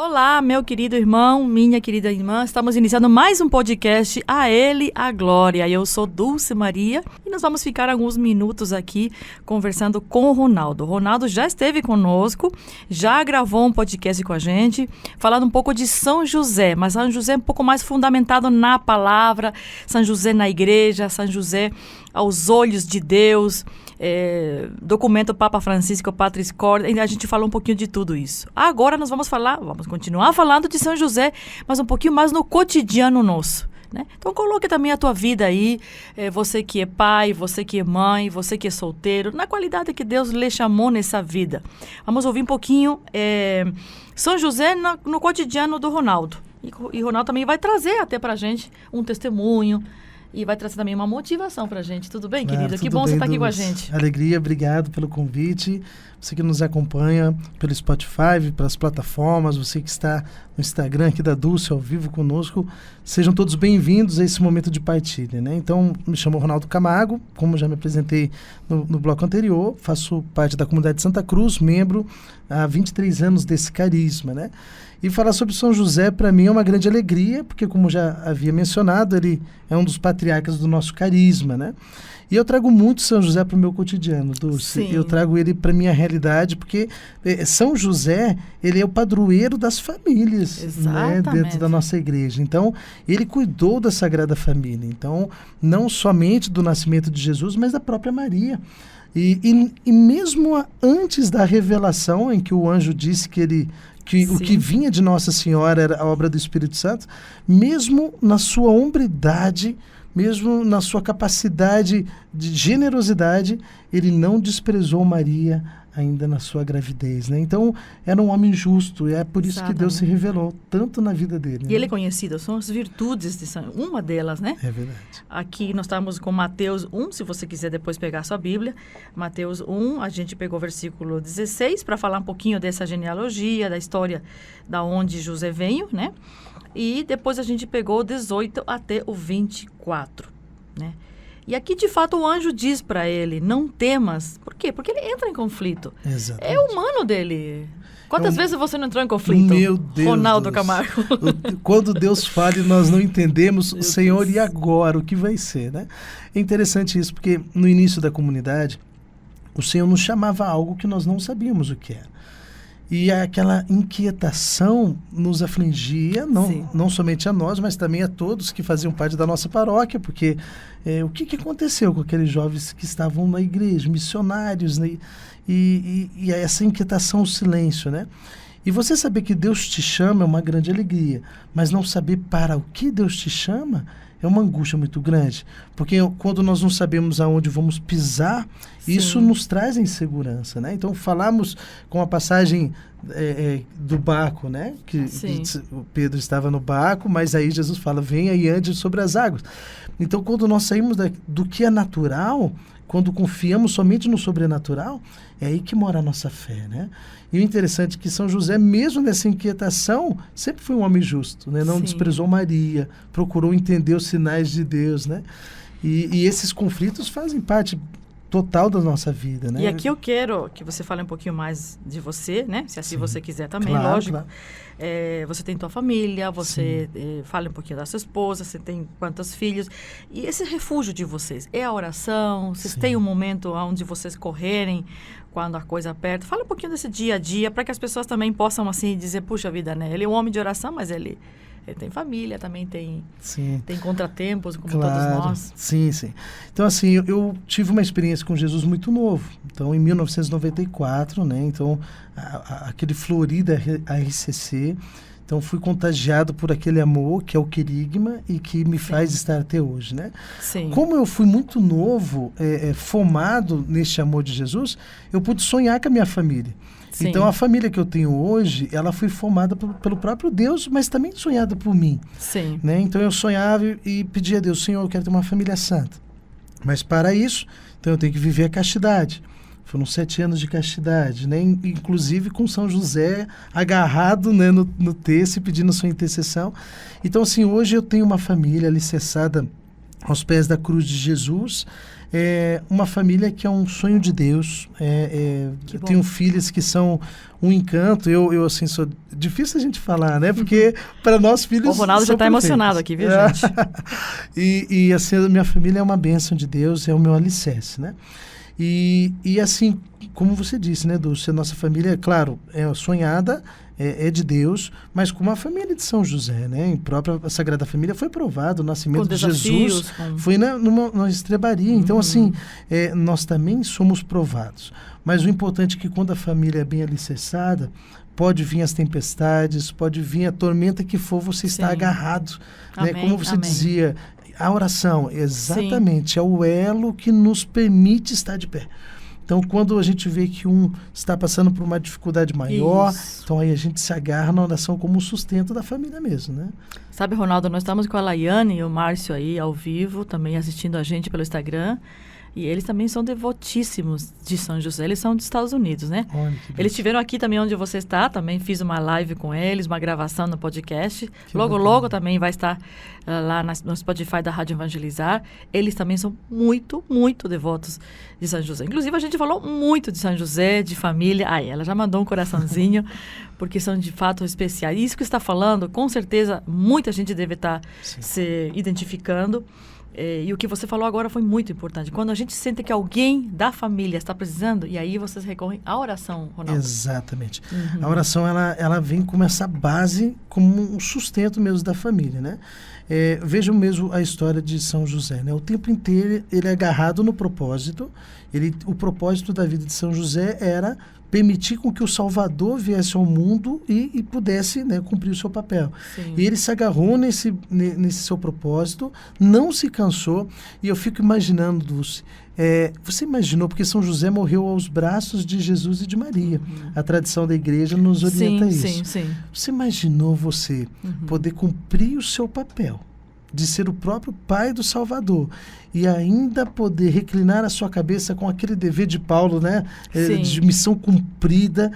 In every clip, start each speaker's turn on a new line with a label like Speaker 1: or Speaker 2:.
Speaker 1: Olá, meu querido irmão, minha querida irmã. Estamos iniciando mais um podcast, A Ele a Glória. Eu sou Dulce Maria e nós vamos ficar alguns minutos aqui conversando com o Ronaldo. O Ronaldo já esteve conosco, já gravou um podcast com a gente, falando um pouco de São José, mas São José um pouco mais fundamentado na palavra, São José na igreja, São José aos olhos de Deus, documento Papa Francisco, Patris Corde, a gente falou um pouquinho de tudo isso. Agora nós vamos continuar falando de São José, mas um pouquinho mais no cotidiano nosso, né? Então coloque também a tua vida aí, você que é pai, você que é mãe, você que é solteiro, na qualidade que Deus lhe chamou nessa vida. Vamos ouvir um pouquinho São José no cotidiano do Ronaldo. E Ronaldo também vai trazer até pra gente um testemunho, e vai trazer também uma motivação pra gente. Tudo bem, querido? Que bom você estar aqui com a gente.
Speaker 2: Alegria, obrigado pelo convite. Você que nos acompanha pelo Spotify, pelas plataformas, você que está no Instagram aqui da Dulce, ao vivo conosco, sejam todos bem-vindos a esse momento de partilha, né? Então, me chamo Ronaldo Camargo, como já me apresentei no bloco anterior, faço parte da comunidade de Santa Cruz, membro há 23 anos desse carisma, né? E falar sobre São José, para mim, é uma grande alegria, porque, como já havia mencionado, ele é um dos patriarcas do nosso carisma, né? E eu trago muito São José para o meu cotidiano, Dulce.
Speaker 1: Sim.
Speaker 2: Eu trago ele para a minha realidade, porque São José, ele é o padroeiro das famílias, né, dentro da nossa igreja. Então, ele cuidou da Sagrada Família. Então, não somente do nascimento de Jesus, mas da própria Maria. E mesmo antes da revelação, em que o anjo disse que o que vinha de Nossa Senhora era a obra do Espírito Santo, mesmo na sua hombridade, mesmo na sua capacidade de generosidade, ele não desprezou Maria ainda na sua gravidez, né? Então, era um homem justo, e é por isso que Deus se revelou tanto na vida dele.
Speaker 1: E ele é conhecido, são as virtudes de São, uma delas, né?
Speaker 2: É verdade.
Speaker 1: Aqui nós estamos com Mateus 1, se você quiser depois pegar a sua Bíblia. Mateus 1, a gente pegou o versículo 16 para falar um pouquinho dessa genealogia, da história da onde José veio, né? E depois a gente pegou o 18 até o 24, né? E aqui, de fato, o anjo diz para ele, não temas. Por quê? Porque ele entra em conflito.
Speaker 2: Exatamente.
Speaker 1: É humano dele. Quantas vezes você não entrou em conflito?
Speaker 2: Meu Deus.
Speaker 1: Ronaldo Camargo.
Speaker 2: Quando Deus fala e nós não entendemos,
Speaker 1: Meu
Speaker 2: Senhor,
Speaker 1: Deus.
Speaker 2: E agora? O que vai ser, né? É interessante isso, porque no início da comunidade, o Senhor nos chamava a algo que nós não sabíamos o que era. E aquela inquietação nos afligia, não somente a nós, mas também a todos que faziam parte da nossa paróquia, porque o que aconteceu com aqueles jovens que estavam na igreja, missionários, né? E essa inquietação, o silêncio, né? E você saber que Deus te chama é uma grande alegria, mas não saber para o que Deus te chama é uma angústia muito grande, porque quando nós não sabemos aonde vamos pisar, isso nos traz insegurança, né? Então, falamos com a passagem do barco, né? Que o Pedro estava no barco, mas aí Jesus fala, venha e ande sobre as águas. Então, quando nós saímos do que é natural, quando confiamos somente no sobrenatural, é aí que mora a nossa fé, né? E o interessante é que São José, mesmo nessa inquietação, sempre foi um homem justo, né? Não desprezou Maria, procurou entender os sinais de Deus, né? E esses conflitos fazem parte total da nossa vida, né?
Speaker 1: E aqui eu quero que você fale um pouquinho mais de você, né? Se assim você quiser também,
Speaker 2: claro,
Speaker 1: lógico.
Speaker 2: Claro.
Speaker 1: Você tem tua família, você fala um pouquinho da sua esposa, você tem quantos filhos. E esse refúgio de vocês, é a oração? Vocês têm um momento onde vocês correrem quando a coisa aperta? Fala um pouquinho desse dia a dia, para que as pessoas também possam, assim, dizer, puxa vida, né? Ele é um homem de oração, mas ele tem família, também tem contratempos, como todos nós.
Speaker 2: Sim. Então, assim, eu tive uma experiência com Jesus muito novo. Então, em 1994, né? Então, aquele Florida RCC. Então, fui contagiado por aquele amor, que é o querigma, e que me faz estar até hoje, né?
Speaker 1: Sim.
Speaker 2: Como eu fui muito novo, formado neste amor de Jesus, eu pude sonhar com a minha família. Sim. Então, a família que eu tenho hoje, ela foi formada pelo próprio Deus, mas também sonhada por mim.
Speaker 1: Sim.
Speaker 2: Né? Então, eu sonhava e pedia a Deus, Senhor, eu quero ter uma família santa. Mas, para isso, então eu tenho que viver a castidade. Foram 7 anos de castidade, né? Inclusive com São José agarrado, né, no texto e pedindo sua intercessão. Então, assim, hoje eu tenho uma família alicerçada aos pés da cruz de Jesus, uma família que é um sonho de Deus. Eu tenho filhas que são um encanto. Eu assim, difícil a gente falar, né? Porque para nós filhos
Speaker 1: o Ronaldo já está emocionado aqui, viu, gente?
Speaker 2: E assim, a minha família é uma bênção de Deus, é o meu alicerce, né? E assim, como você disse, né, Dulce, a nossa família, claro, é sonhada, é de Deus, mas como a família de São José, né? Em própria Sagrada Família foi provado, o nascimento de Jesus foi numa estrebaria. Então, assim, nós também somos provados. Mas o importante é que quando a família é bem alicerçada, pode vir as tempestades, pode vir a tormenta que for, você está agarrado. Né? Como você dizia, a oração, exatamente, é o elo que nos permite estar de pé. Então, quando a gente vê que um está passando por uma dificuldade maior, então aí a gente se agarra na oração como um sustento da família mesmo, né?
Speaker 1: Sabe, Ronaldo, nós estamos com a Laiane e o Márcio aí ao vivo, também assistindo a gente pelo Instagram. E eles também são devotíssimos de São José. Eles são dos Estados Unidos, né? Eles estiveram aqui também onde você está. Também fiz uma live com eles, uma gravação no podcast. Logo também vai estar lá no Spotify da Rádio Evangelizar. Eles também são muito, muito devotos de São José. Inclusive, a gente falou muito de São José, de família. Ela já mandou um coraçãozinho, porque são de fato especiais. E isso que está falando, com certeza, muita gente deve estar se identificando. E o que você falou agora foi muito importante. Quando a gente sente que alguém da família está precisando, e aí vocês recorrem à oração, Ronaldo.
Speaker 2: Exatamente. A oração, ela vem como essa base, como um sustento mesmo da família, né? Vejam mesmo a história de São José, né? O tempo inteiro ele é agarrado no propósito. O propósito da vida de São José era permitir com que o Salvador viesse ao mundo e pudesse, né, cumprir o seu papel. Sim. E ele se agarrou nesse seu propósito, não se cansou, e eu fico imaginando, Dulce, você imaginou, porque São José morreu aos braços de Jesus e de Maria. A tradição da igreja nos orienta a isso.
Speaker 1: Sim.
Speaker 2: Você imaginou você poder cumprir o seu papel, de ser o próprio pai do Salvador, e ainda poder reclinar a sua cabeça com aquele dever de Paulo, né? De missão cumprida.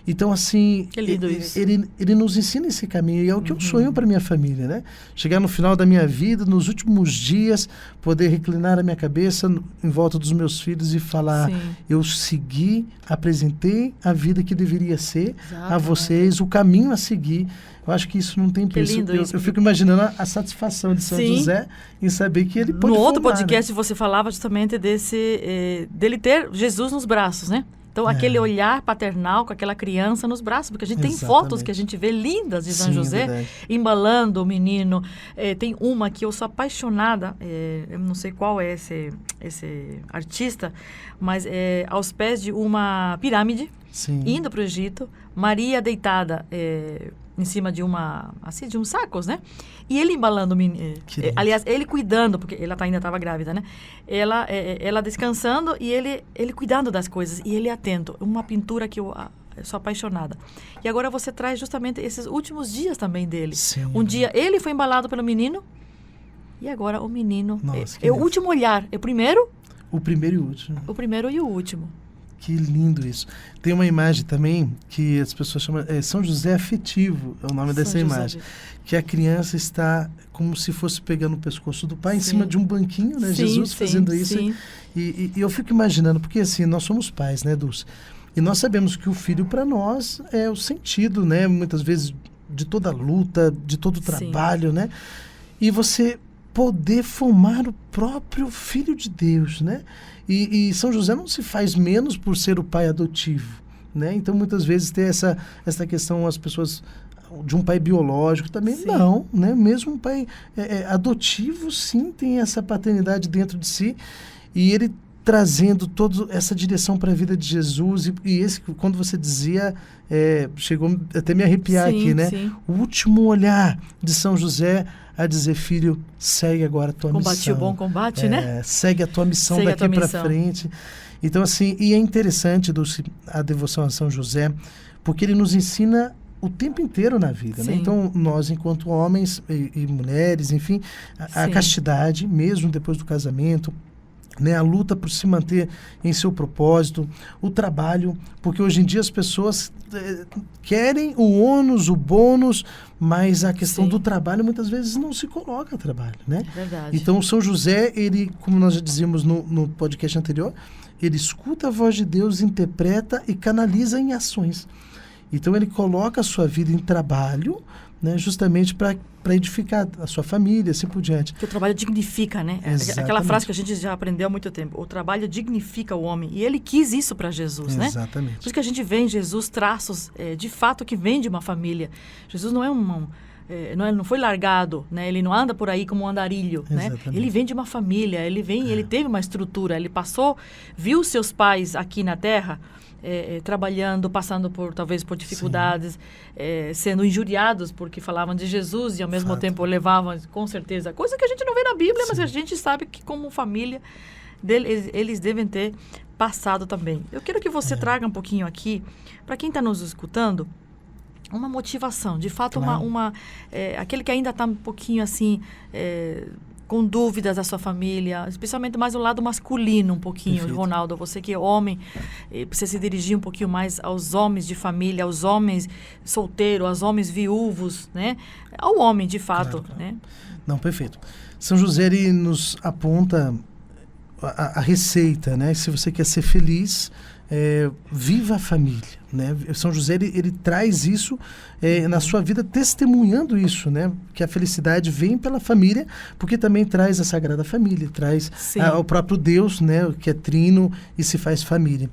Speaker 2: Então, assim, ele nos ensina esse caminho, e é o que eu sonho para minha família, né? Chegar no final da minha vida, nos últimos dias, poder reclinar a minha cabeça em volta dos meus filhos e falar, eu segui, apresentei a vida que deveria ser a vocês, o caminho a seguir. Eu acho que isso não tem preço. Eu fico imaginando a satisfação de São José em saber que ele pode
Speaker 1: No outro
Speaker 2: formar,
Speaker 1: podcast
Speaker 2: né?
Speaker 1: você falava justamente dele ter Jesus nos braços, né? Então, aquele olhar paternal com aquela criança nos braços, porque a gente tem fotos que a gente vê lindas de São José, embalando o menino. Tem uma que eu sou apaixonada, eu não sei qual é esse artista, mas aos pés de uma pirâmide, indo para o Egito, Maria deitada em cima de de uns sacos, né? E ele embalando o menino. Aliás, ele cuidando, porque ela ainda estava grávida, né? Ela descansando e ele cuidando das coisas. E ele atento. Uma pintura que eu sou apaixonada. E agora você traz justamente esses últimos dias também dele. Um dia ele foi embalado pelo menino e agora o menino... o último olhar. O primeiro
Speaker 2: e o último.
Speaker 1: O primeiro e o último.
Speaker 2: Que lindo isso. Tem uma imagem também que as pessoas chamam São José afetivo, é o nome dessa imagem. Que a criança está como se fosse pegando o pescoço do pai em cima de um banquinho, né? Jesus fazendo isso. E eu fico imaginando, porque assim, nós somos pais, né, Dulce? E nós sabemos que o filho para nós é o sentido, né? Muitas vezes de toda a luta, de todo o trabalho, né? E você poder formar o próprio Filho de Deus, né? E São José não se faz menos por ser o pai adotivo, né? Então, muitas vezes tem essa questão, as pessoas de um pai biológico também, não, né? Mesmo um pai adotivo, sim, tem essa paternidade dentro de si, e ele trazendo toda essa direção para a vida de Jesus, e esse, quando você dizia, chegou até me arrepiar aqui, né? O último olhar de São José a dizer, filho, segue agora a tua missão.
Speaker 1: Combati o bom combate, né?
Speaker 2: Segue a tua missão daqui para frente. Então, assim, e é interessante a devoção a São José, porque ele nos ensina o tempo inteiro na vida, né? Então, nós, enquanto homens e mulheres, enfim, a castidade, mesmo depois do casamento, né, a luta por se manter em seu propósito, o trabalho, porque hoje em dia as pessoas querem o ônus, o bônus, mas a questão do trabalho muitas vezes não se coloca trabalho, né?
Speaker 1: É verdade.
Speaker 2: Então, São José, ele, como nós já dizíamos no podcast anterior, ele escuta a voz de Deus, interpreta e canaliza em ações. Então, ele coloca a sua vida em trabalho, né, justamente para edificar a sua família, assim por diante.
Speaker 1: Que o trabalho dignifica, né?
Speaker 2: Exatamente.
Speaker 1: Aquela frase que a gente já aprendeu há muito tempo. O trabalho dignifica o homem. E ele quis isso para Jesus, né?
Speaker 2: Exatamente.
Speaker 1: Por isso que a gente vê em Jesus traços, de fato, que vem de uma família. Jesus não é não foi largado, né? Ele não anda por aí como um andarilho, né? Ele vem de uma família, ele teve uma estrutura, ele viu seus pais aqui na Terra, trabalhando, passando talvez por dificuldades, sendo injuriados porque falavam de Jesus e ao mesmo tempo levavam, com certeza, coisa que a gente não vê na Bíblia, mas a gente sabe que como família eles devem ter passado também. Eu quero que você traga um pouquinho aqui, para quem está nos escutando, uma motivação, de fato, aquele que ainda está um pouquinho assim, com dúvidas da sua família, especialmente mais o lado masculino um pouquinho. Perfeito. Ronaldo, você que é homem, precisa se dirigir um pouquinho mais aos homens de família, aos homens solteiros, aos homens viúvos, né? Ao homem, de fato, claro. Né?
Speaker 2: Não, perfeito. São José, ele nos aponta a receita, né? Se você quer ser feliz, viva a família, né? São José, ele traz isso na sua vida, testemunhando isso, né? Que a felicidade vem pela família, porque também traz a Sagrada Família, traz o próprio Deus, né? Que é trino e se faz família.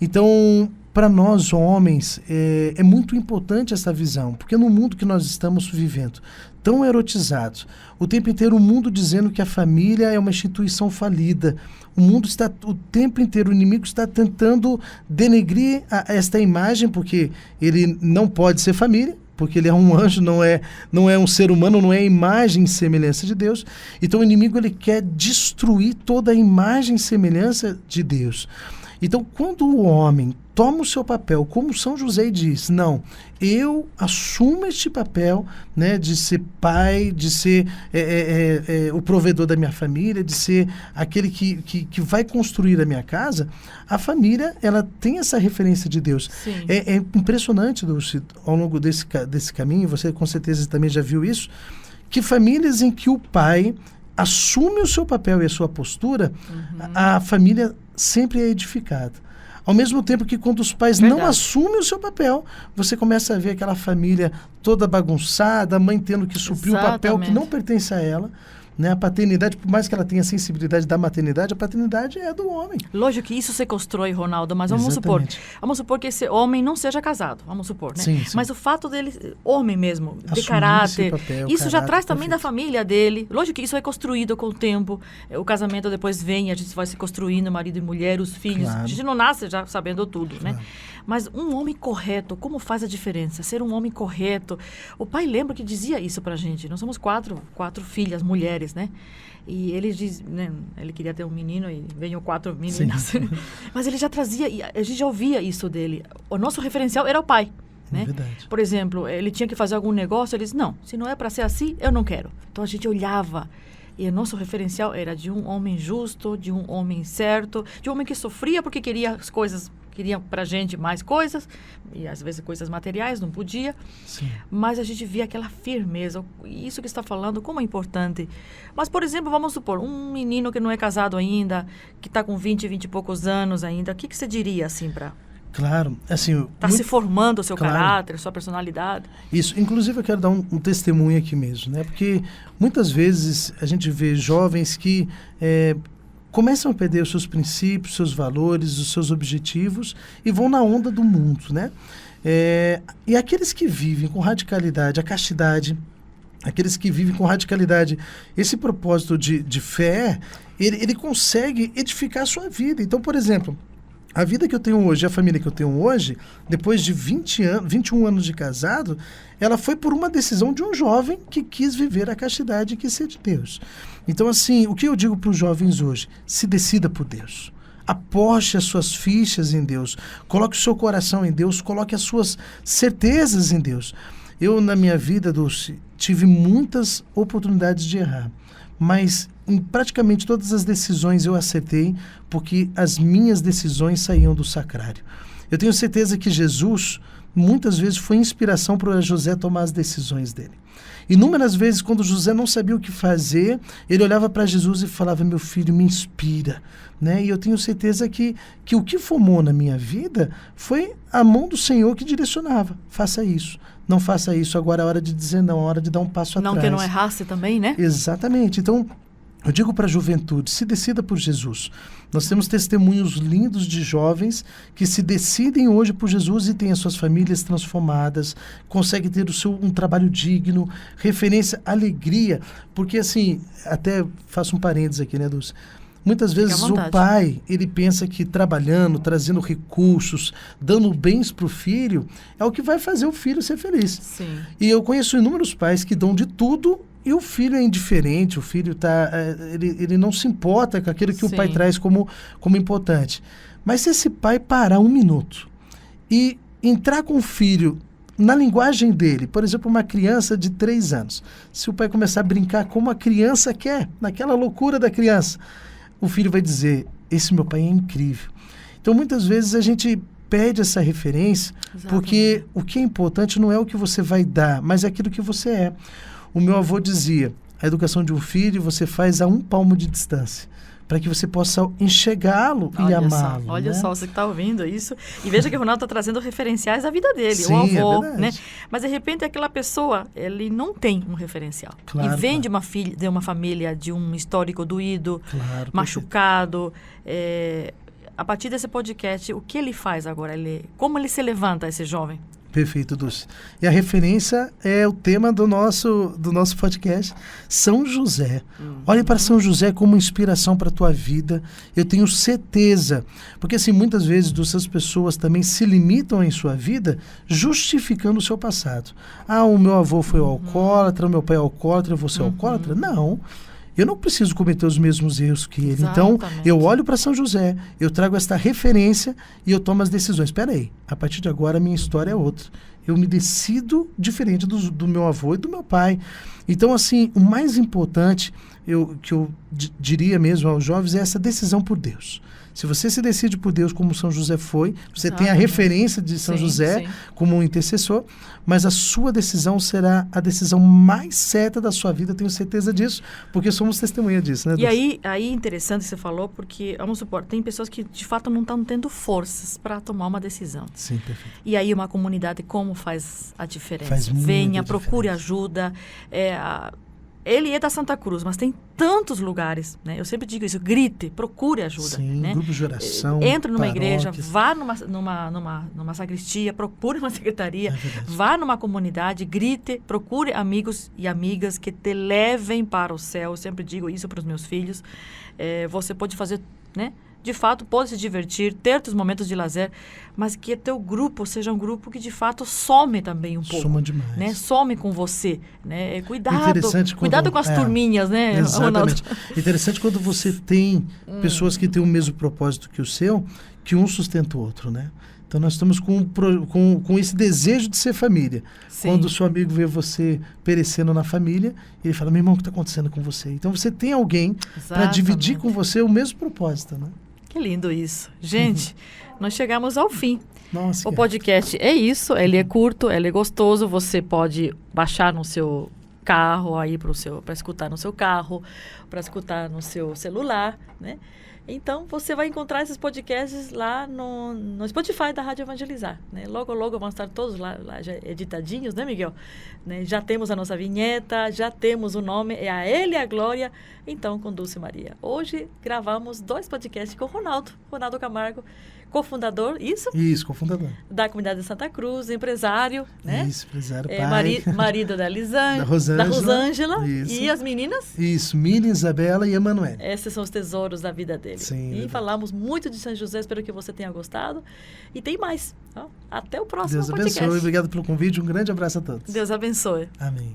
Speaker 2: Então, para nós homens, é muito importante essa visão, porque no mundo que nós estamos vivendo, tão erotizados, o tempo inteiro o mundo dizendo que a família é uma instituição falida, o mundo está, o tempo inteiro, o inimigo está tentando denegrir esta imagem, porque ele não pode ser família, porque ele é um anjo, não é um ser humano, não é a imagem e semelhança de Deus. Então o inimigo, ele quer destruir toda a imagem e semelhança de Deus. Então, quando o homem toma o seu papel, como São José diz, não, eu assumo este papel, né, de ser pai, de ser o provedor da minha família, de ser aquele que vai construir a minha casa, a família, ela tem essa referência de Deus. É impressionante, Dulce, ao longo desse caminho, você com certeza também já viu isso, que famílias em que o pai assume o seu papel e a sua postura, a família sempre é edificada. Ao mesmo tempo que quando os pais não assumem o seu papel, você começa a ver aquela família toda bagunçada, a mãe tendo que suprir o papel que não pertence a ela. Né? A paternidade, por mais que ela tenha a sensibilidade da maternidade, a paternidade é do homem.
Speaker 1: Lógico que isso se constrói, Ronaldo, mas vamos supor que esse homem não seja casado, vamos supor, né? Sim. Mas o fato dele, homem mesmo, de caráter, isso já traz também da família dele. Lógico que isso é construído com o tempo, o casamento depois vem, a gente vai se construindo, marido e mulher, os filhos, a gente não nasce já sabendo tudo, né? Mas um homem correto, como faz a diferença? Ser um homem correto. O pai lembra que dizia isso pra gente. Nós somos quatro filhas, mulheres, né? E ele diz, né? Ele queria ter um menino e veio 4 meninas. Mas ele já trazia, a gente já ouvia isso dele. O nosso referencial era o pai. Né? Por exemplo, ele tinha que fazer algum negócio, ele disse, não, se não é para ser assim, eu não quero. Então a gente olhava. E o nosso referencial era de um homem justo, de um homem certo, de um homem que sofria porque queria as coisas, queria pra gente mais coisas, e às vezes coisas materiais, não podia. Sim. Mas a gente via aquela firmeza, isso que está falando, como é importante. Mas, por exemplo, vamos supor, um menino que não é casado ainda, que está com 20 e poucos anos ainda, o que você diria assim para...
Speaker 2: Claro, assim...
Speaker 1: Está se formando o seu caráter, a sua personalidade.
Speaker 2: Isso, inclusive eu quero dar um testemunho aqui mesmo, né? Porque muitas vezes a gente vê jovens que começam a perder os seus princípios, seus valores, os seus objetivos e vão na onda do mundo, né? E aqueles que vivem com radicalidade, a castidade, aqueles que vivem com radicalidade esse propósito de fé, ele consegue edificar a sua vida. Então, por exemplo... A vida que eu tenho hoje, a família que eu tenho hoje, depois de 21 anos de casado, ela foi por uma decisão de um jovem que quis viver a castidade e quis ser de Deus. Então, assim, o que eu digo para os jovens hoje? Se decida por Deus. Aposte as suas fichas em Deus. Coloque o seu coração em Deus. Coloque as suas certezas em Deus. Eu, na minha vida, Dulce, tive muitas oportunidades de errar. mas em praticamente todas as decisões eu acertei, porque as minhas decisões saíam do sacrário. Eu tenho certeza que Jesus, muitas vezes, foi inspiração para José tomar as decisões dele. Inúmeras vezes, quando José não sabia o que fazer, ele olhava para Jesus e falava, meu filho, me inspira. Né? E eu tenho certeza que o que formou na minha vida foi a mão do Senhor que direcionava. Faça isso. Não faça isso. Agora é hora de dizer não, é hora de dar um passo atrás.
Speaker 1: Não que não errasse também, né?
Speaker 2: Exatamente. Então, eu digo para a juventude, se decida por Jesus. Nós temos testemunhos lindos de jovens que se decidem hoje por Jesus e têm as suas famílias transformadas, conseguem ter um trabalho digno, referência, alegria. Porque assim, até faço um parênteses aqui, né, Dulce? Muitas vezes o pai, ele pensa que trabalhando, trazendo recursos, dando bens para o filho, é o que vai fazer o filho ser feliz.
Speaker 1: Sim.
Speaker 2: E eu conheço inúmeros pais que dão de tudo e o filho é indiferente, o filho ele não se importa com aquilo que o pai traz como importante. Mas se esse pai parar um minuto e entrar com o filho na linguagem dele, por exemplo, uma criança de 3 anos, se o pai começar a brincar como a criança quer, naquela loucura da criança, o filho vai dizer, esse meu pai é incrível. Então, muitas vezes a gente pede essa referência, porque o que é importante não é o que você vai dar, mas é aquilo que você é. O meu avô dizia, a educação de um filho você faz a 1 palmo de distância, para que você possa enxergá-lo e amá-lo.
Speaker 1: Olha
Speaker 2: né?
Speaker 1: só, você que está ouvindo isso. E veja que o Ronaldo está trazendo referenciais da vida dele,
Speaker 2: Sim,
Speaker 1: o avô.
Speaker 2: É
Speaker 1: né? Mas, de repente, aquela pessoa, ele não tem um referencial.
Speaker 2: Claro,
Speaker 1: e vem de uma família, de um histórico doído,
Speaker 2: claro,
Speaker 1: machucado. A partir desse podcast, o que ele faz agora? Como ele se levanta, esse jovem?
Speaker 2: Perfeito, Dulce. E a referência é o tema do nosso podcast, São José. Olhe para São José como inspiração para a tua vida. Eu tenho certeza, porque assim, muitas vezes as pessoas também se limitam em sua vida justificando o seu passado. Ah, o meu avô foi alcoólatra, o meu pai é alcoólatra, eu vou ser alcoólatra? Não. Eu não preciso cometer os mesmos erros que ele.
Speaker 1: Exatamente.
Speaker 2: Então, eu olho para São José, eu trago esta referência e eu tomo as decisões. Espera aí, a partir de agora a minha história é outra. Eu me decido diferente do meu avô e do meu pai. Então, assim, o mais importante, que eu diria mesmo aos jovens, é essa decisão por Deus. Se você se decide por Deus como São José foi, você tem a referência de São José como um intercessor, mas a sua decisão será a decisão mais certa da sua vida, tenho certeza disso, porque somos testemunha disso, né,
Speaker 1: Dulce? E aí interessante que você falou, porque, vamos supor, tem pessoas que de fato não estão tendo forças para tomar uma decisão.
Speaker 2: Sim, perfeito.
Speaker 1: E aí uma comunidade, como faz a diferença?
Speaker 2: Faz muita
Speaker 1: Venha,
Speaker 2: diferença.
Speaker 1: Procure ajuda. Ele é da Santa Cruz, mas tem tantos lugares, né? Eu sempre digo isso, grite, procure ajuda.
Speaker 2: Sim,
Speaker 1: né?
Speaker 2: grupos de oração,
Speaker 1: entre numa
Speaker 2: paróquias.
Speaker 1: igreja, vá numa sacristia, procure uma secretaria, vá numa comunidade, grite, procure amigos e amigas que te levem para o céu. Eu sempre digo isso para os meus filhos. Você pode fazer, né? De fato, pode se divertir, ter seus momentos de lazer, mas que teu grupo seja um grupo que, de fato, some também um pouco.
Speaker 2: Soma demais.
Speaker 1: Né? Some com você. Né?
Speaker 2: Cuidado
Speaker 1: com as turminhas, né,
Speaker 2: exatamente.
Speaker 1: Ronaldo?
Speaker 2: Interessante quando você tem pessoas que têm o mesmo propósito que o seu, que um sustenta o outro, né? Então, nós estamos com esse desejo de ser família.
Speaker 1: Sim.
Speaker 2: Quando o seu amigo vê você perecendo na família, ele fala, meu irmão, o que está acontecendo com você? Então, você tem alguém para dividir com você o mesmo propósito, né?
Speaker 1: Que lindo isso. Gente, nós chegamos ao fim.
Speaker 2: Nossa,
Speaker 1: o podcast é isso, ele é curto, ele é gostoso, você pode baixar no seu carro, aí para escutar no seu carro, para escutar no seu celular, né? Então, você vai encontrar esses podcasts lá no Spotify da Rádio Evangelizar. Né? Logo, logo vão estar todos lá já editadinhos, né, Miguel? Né? Já temos a nossa vinheta, já temos o nome, é a Ele e a Glória, então, com Dulce Maria. Hoje, gravamos 2 podcasts com o Ronaldo Camargo, cofundador, isso?
Speaker 2: Isso, cofundador.
Speaker 1: Da comunidade de Santa Cruz, empresário, né?
Speaker 2: Isso, empresário, pai.
Speaker 1: Marido da
Speaker 2: Da Rosângela.
Speaker 1: E as meninas?
Speaker 2: Isso, Miriam, Isabela e Emanuele.
Speaker 1: Esses são os tesouros da vida dele.
Speaker 2: Sim,
Speaker 1: e falamos muito de São José, espero que você tenha gostado. E tem mais. Até o próximo podcast.
Speaker 2: Deus abençoe, obrigado pelo convite, um grande abraço a todos.
Speaker 1: Deus abençoe.
Speaker 2: Amém.